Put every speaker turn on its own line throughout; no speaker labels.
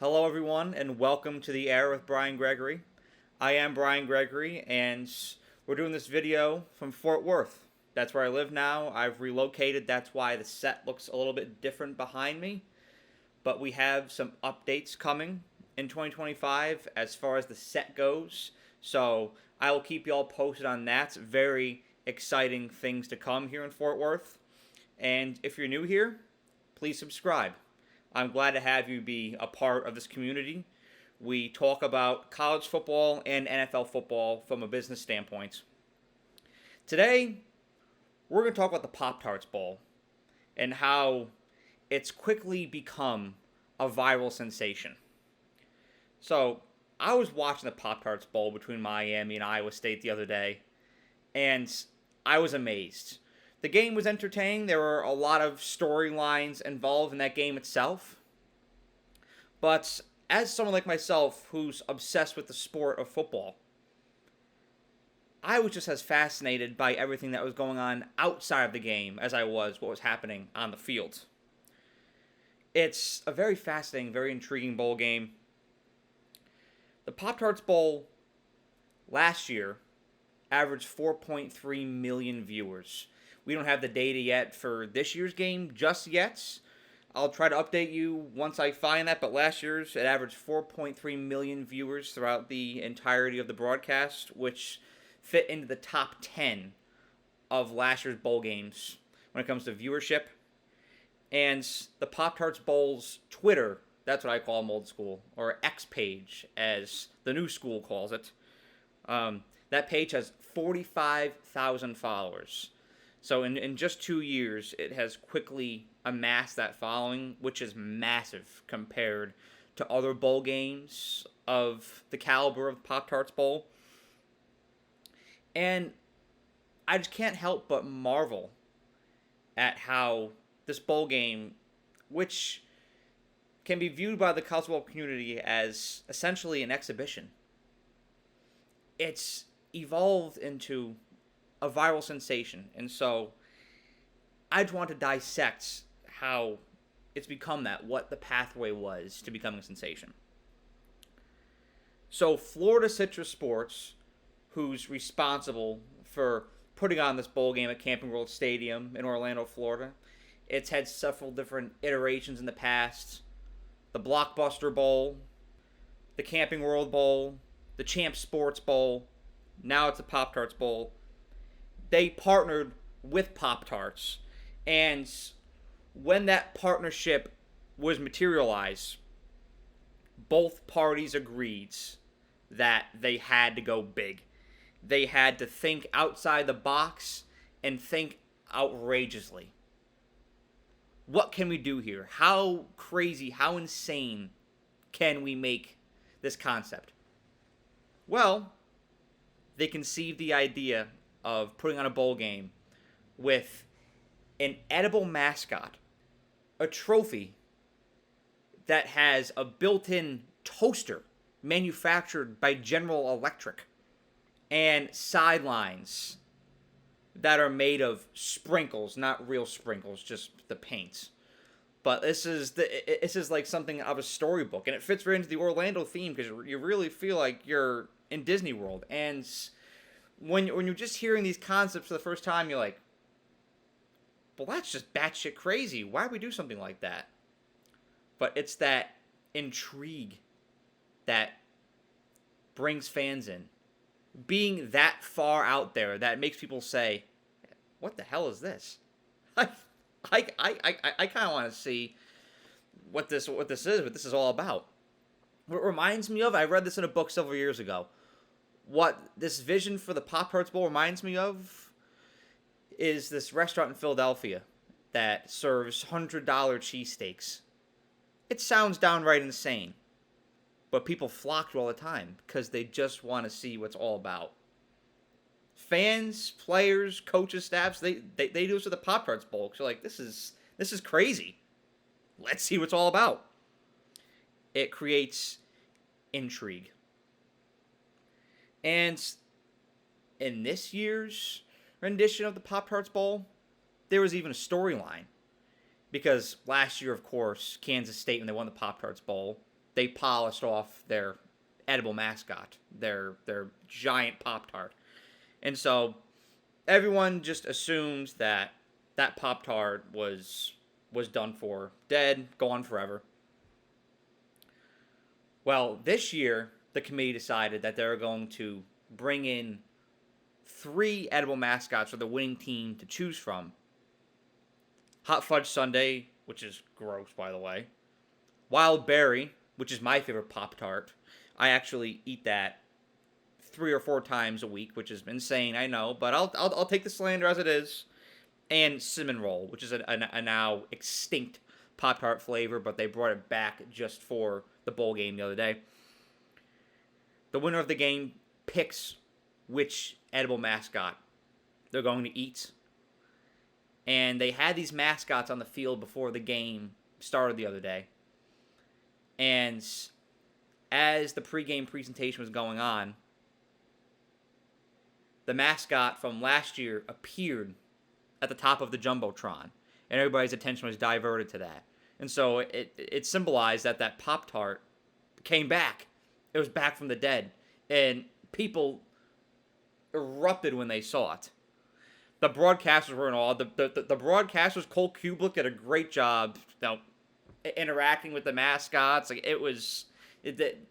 Hello, everyone, and welcome to the Air with Brian Gregoire. I am Brian Gregoire, and we're doing this video from Fort Worth. That's where I live now. I've relocated. That's why the set looks a little bit different behind me. But we have some updates coming in 2025 as far as the set goes. So I will keep you all posted on that. Very exciting things to come here in Fort Worth. And if you're new here, please subscribe. I'm glad to have you be a part of this community. We talk about college football and NFL football from a business standpoint. Today, we're going to talk about the Pop-Tarts Bowl and how it's quickly become a viral sensation. So, I was watching the Pop-Tarts Bowl between Miami and Iowa State the other day, and I was amazed. The game was entertaining. There were a lot of storylines involved in that game itself. But as someone like myself who's obsessed with the sport of football, I was just as fascinated by everything that was going on outside of the game as I was what was happening on the field. It's a very fascinating, very intriguing bowl game. The Pop-Tarts Bowl last year averaged 4.3 million viewers. We don't have the data yet for this year's game just yet. I'll try to update you once I find that, but last year's it averaged 4.3 million viewers throughout the entirety of the broadcast, which fit into the top 10 of last year's bowl games when it comes to viewership. And the Pop-Tarts Bowl's Twitter, that's what I call them old school, or X page, as the new school calls it. That page has 45,000 followers. So in just 2 years, it has quickly amassed that following, which is massive compared to other bowl games of the caliber of the Pop-Tarts Bowl. And I just can't help but marvel at how this bowl game, which can be viewed by the college football community as essentially an exhibition, it's evolved into a viral sensation. And so I just want to dissect how it's become that, what the pathway was to becoming a sensation. So Florida Citrus Sports, who's responsible for putting on this bowl game at Camping World Stadium in Orlando, Florida, it's had several different iterations in the past. The Blockbuster Bowl, the Camping World Bowl, the Champ Sports Bowl, now it's the Pop-Tarts Bowl. They partnered with Pop-Tarts, and when that partnership was materialized, both parties agreed that they had to go big. They had to think outside the box and think outrageously. What can we do here? How crazy, how insane can we make this concept? Well, they conceived the idea of putting on a bowl game with an edible mascot, a trophy that has a built-in toaster manufactured by General Electric, and sidelines that are made of sprinkles, not real sprinkles, just the paint. But this is like something of a storybook, and it fits right into the Orlando theme because you really feel like you're in Disney World. And when you're just hearing these concepts for the first time, you're like, well, that's just batshit crazy. Why would we do something like that? But it's that intrigue that brings fans in. Being that far out there that makes people say, what the hell is this? I kind of want to see what this is, what this is all about. What it reminds me of, I read this in a book several years ago. What this vision for the Pop-Tarts Bowl reminds me of is this restaurant in Philadelphia that serves $100 cheesesteaks. It sounds downright insane, but people flock to all the time because they just want to see what's all about. Fans, players, coaches, staffs, they do this with the Pop-Tarts Bowl because they're like, this is crazy. Let's see what's all about. It creates intrigue. And in this year's rendition of the Pop-Tarts Bowl, there was even a storyline. Because last year, of course, Kansas State, when they won the Pop-Tarts Bowl, they polished off their edible mascot, their giant Pop-Tart. And so everyone just assumes that that Pop-Tart was done for, dead, gone forever. Well, this year the committee decided that they were going to bring in 3 edible mascots for the winning team to choose from. Hot Fudge Sundae, which is gross, by the way. Wild Berry, which is my favorite Pop-Tart. I actually eat that 3 or 4 times a week, which is insane, I know, but I'll take the slander as it is. And Cinnamon Roll, which is a now extinct Pop-Tart flavor, but they brought it back just for the bowl game the other day. The winner of the game picks which edible mascot they're going to eat. And they had these mascots on the field before the game started the other day. And as the pregame presentation was going on, the mascot from last year appeared at the top of the Jumbotron. And everybody's attention was diverted to that. And so it symbolized that Pop-Tart came back. It was back from the dead. And people erupted when they saw it. The broadcasters were in awe. The broadcasters, Cole Kublik, did a great job, interacting with the mascots.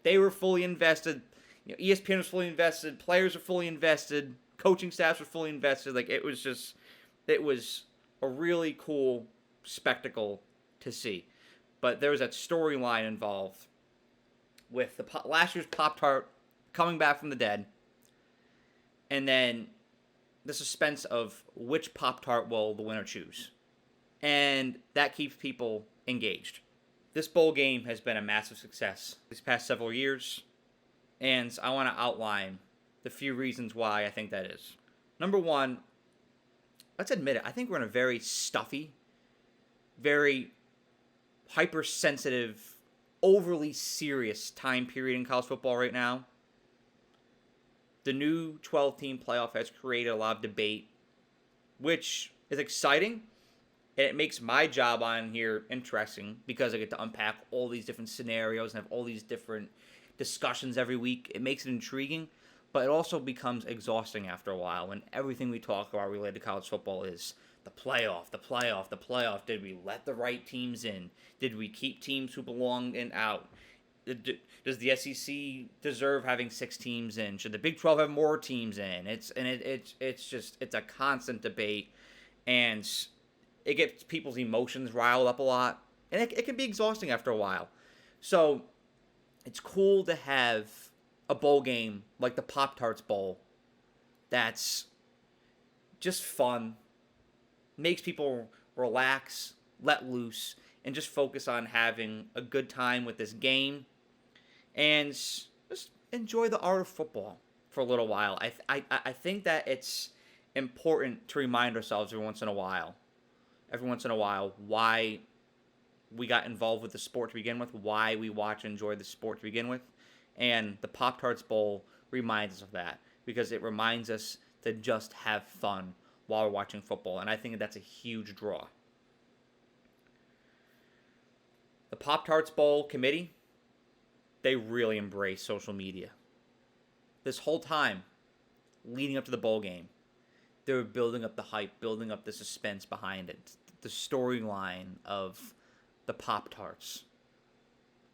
They were fully invested. ESPN was fully invested. Players were fully invested. Coaching staffs were fully invested. It was a really cool spectacle to see. But there was that storyline involved with last year's Pop-Tart coming back from the dead, and then the suspense of which Pop-Tart will the winner choose. And that keeps people engaged. This bowl game has been a massive success these past several years, and I want to outline the few reasons why I think that is. Number one, let's admit it, I think we're in a very stuffy, very hypersensitive, overly serious time period in college football right now. The new 12-team playoff has created a lot of debate, which is exciting, and it makes my job on here interesting because I get to unpack all these different scenarios and have all these different discussions every week. It makes it intriguing, but it also becomes exhausting after a while when everything we talk about related to college football is the playoff, the playoff, the playoff. Did we let the right teams in? Did we keep teams who belong in out? Does the SEC deserve having 6 teams in? Should the Big 12 have more teams in? It's a constant debate, and it gets people's emotions riled up a lot, and it can be exhausting after a while. So it's cool to have a bowl game like the Pop-Tarts Bowl that's just fun, makes people relax, let loose, and just focus on having a good time with this game and just enjoy the art of football for a little while. I think that it's important to remind ourselves every once in a while, why we got involved with the sport to begin with, why we watch and enjoy the sport to begin with. And the Pop-Tarts Bowl reminds us of that because it reminds us to just have fun while we're watching football. And I think that's a huge draw. The Pop-Tarts Bowl committee, they really embrace social media. This whole time, leading up to the bowl game, they were building up the hype, building up the suspense behind it, the storyline of the Pop-Tarts,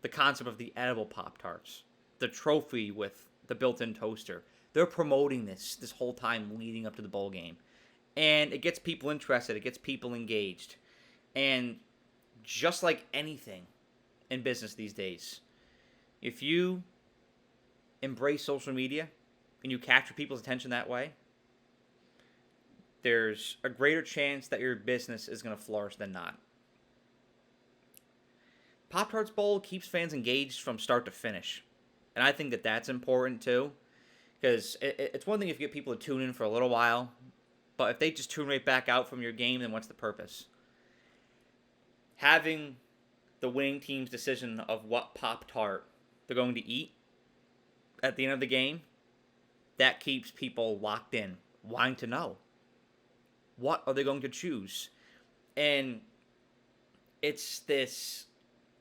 the concept of the edible Pop-Tarts, the trophy with the built-in toaster. They're promoting this whole time leading up to the bowl game. And it gets people interested. It gets people engaged. And just like anything in business these days, if you embrace social media and you capture people's attention that way, there's a greater chance that your business is going to flourish than not. Pop-Tarts Bowl keeps fans engaged from start to finish. And I think that that's important too. Because it's one thing if you get people to tune in for a little while, but if they just tune right back out from your game, then what's the purpose? Having the winning team's decision of what Pop-Tart they're going to eat at the end of the game, that keeps people locked in, wanting to know. What are they going to choose? And it's this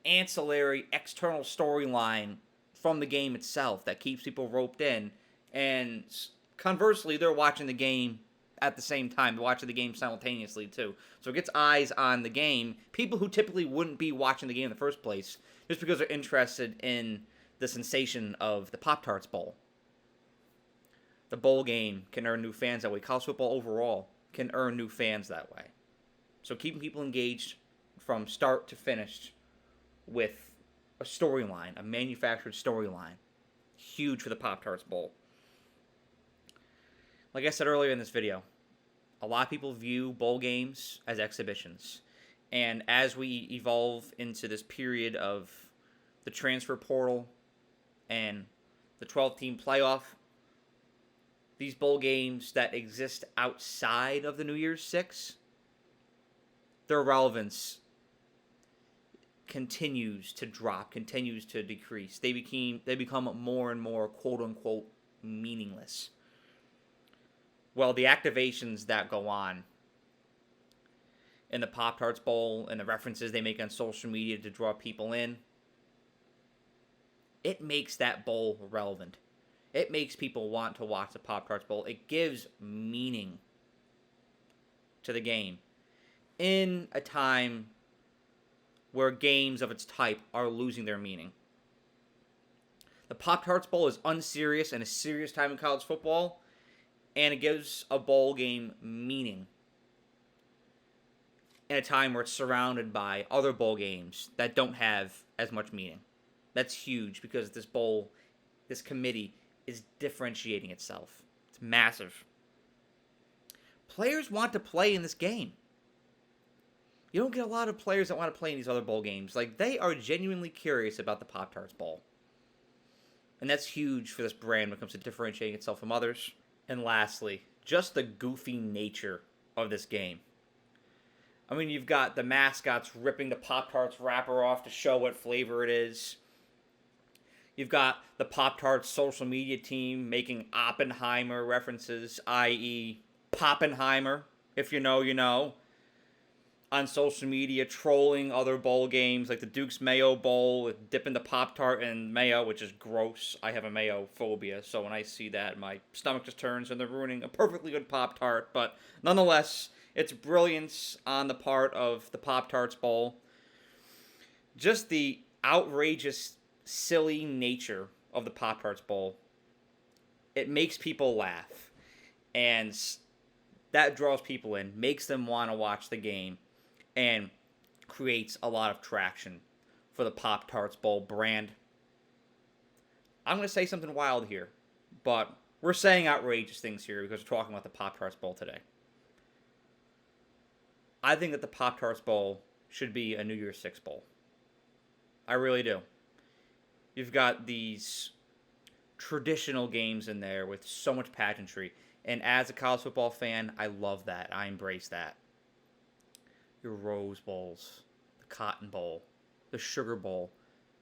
ancillary external storyline from the game itself that keeps people roped in. And conversely, they're watching the game at the same time. They're watching the game simultaneously, too. So it gets eyes on the game. People who typically wouldn't be watching the game in the first place just because they're interested in the sensation of the Pop-Tarts Bowl. The bowl game can earn new fans that way. College football overall can earn new fans that way. So keeping people engaged from start to finish with a storyline, a manufactured storyline, huge for the Pop-Tarts Bowl. Like I said earlier in this video, a lot of people view bowl games as exhibitions. And as we evolve into this period of the transfer portal and the 12-team playoff, these bowl games that exist outside of the New Year's Six, their relevance continues to drop, continues to decrease. They become more and more quote-unquote meaningless. Well, the activations that go on in the Pop-Tarts Bowl and the references they make on social media to draw people in, it makes that bowl relevant. It makes people want to watch the Pop-Tarts Bowl. It gives meaning to the game in a time where games of its type are losing their meaning. The Pop-Tarts Bowl is unserious and a serious time in college football, and it gives a bowl game meaning in a time where it's surrounded by other bowl games that don't have as much meaning. That's huge because this bowl, this committee, is differentiating itself. It's massive. Players want to play in this game. You don't get a lot of players that want to play in these other bowl games. Like, they are genuinely curious about the Pop-Tarts Bowl. And that's huge for this brand when it comes to differentiating itself from others. And lastly, just the goofy nature of this game. I mean, you've got the Mascots ripping the Pop-Tarts wrapper off to show what flavor it is. You've got the Pop-Tarts social media team making Oppenheimer references, i.e. Poppenheimer, if you know, you know, on social media, trolling other bowl games like the Duke's Mayo Bowl with dipping the Pop-Tart in mayo, which is gross. I have a mayo phobia, so when I see that, my stomach just turns and they're ruining a perfectly good Pop-Tart. But nonetheless, it's brilliance on the part of the Pop-Tarts Bowl. Just the outrageous, silly nature of the Pop-Tarts Bowl. It makes people laugh. And that draws people in, makes them want to watch the game, and creates a lot of traction for the Pop-Tarts Bowl brand. I'm going to say something wild here, but we're saying outrageous things here because we're talking about the Pop-Tarts Bowl today. I think that the Pop-Tarts Bowl should be a New Year's Six Bowl. I really do. You've got these traditional games in there with so much pageantry. And as a college football fan, I love that. I embrace that. Your Rose Bowls, the Cotton Bowl, the Sugar Bowl.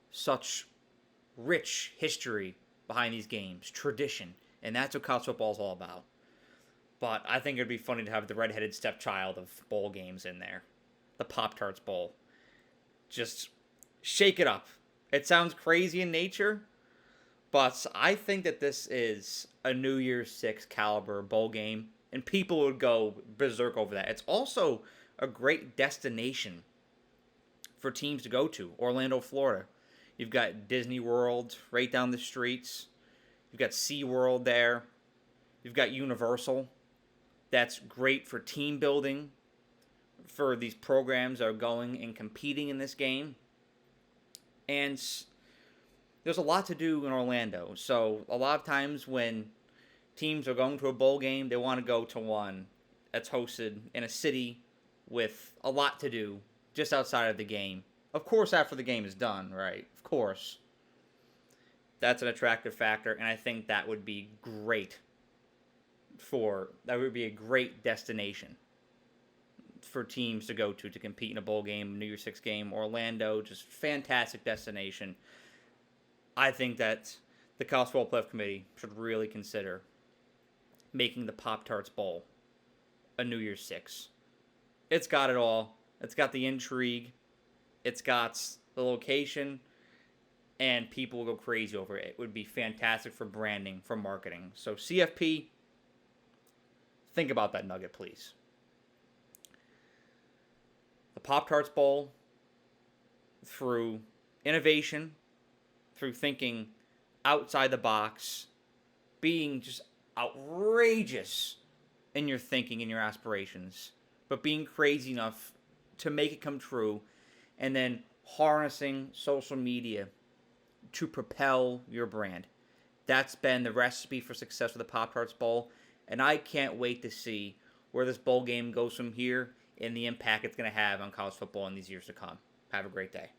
Such rich history behind these games. Tradition. And that's what college football is all about. But I think it'd be funny to have the redheaded stepchild of bowl games in there. The Pop-Tarts Bowl. Just shake it up. It sounds crazy in nature, but I think that this is a New Year's Six caliber bowl game, and people would go berserk over that. It's also a great destination for teams to go to. Orlando, Florida. You've got Disney World right down the streets. You've got SeaWorld there. You've got Universal. That's great for team building, for these programs that are going and competing in this game. And there's a lot to do in Orlando. So a lot of times when teams are going to a bowl game, they want to go to one that's hosted in a city with a lot to do just outside of the game. Of course, after the game is done, right? Of course. That's an attractive factor, and I think that would be great that would be a great destination for teams to go to compete in a bowl game, New Year's Six game. Orlando, just fantastic destination. I think that the College Football Playoff Committee should really consider making the Pop-Tarts Bowl a New Year's Six. It's got it all. It's got the intrigue. It's got the location, and people will go crazy over it. It would be fantastic for branding, for marketing. So CFP, think about that nugget, please. The Pop-Tarts Bowl, through innovation, through thinking outside the box, being just outrageous in your thinking and your aspirations, but being crazy enough to make it come true, and then harnessing social media to propel your brand. That's been the recipe for success with the Pop-Tarts Bowl, and I can't wait to see where this bowl game goes from here and the impact it's going to have on college football in these years to come. Have a great day.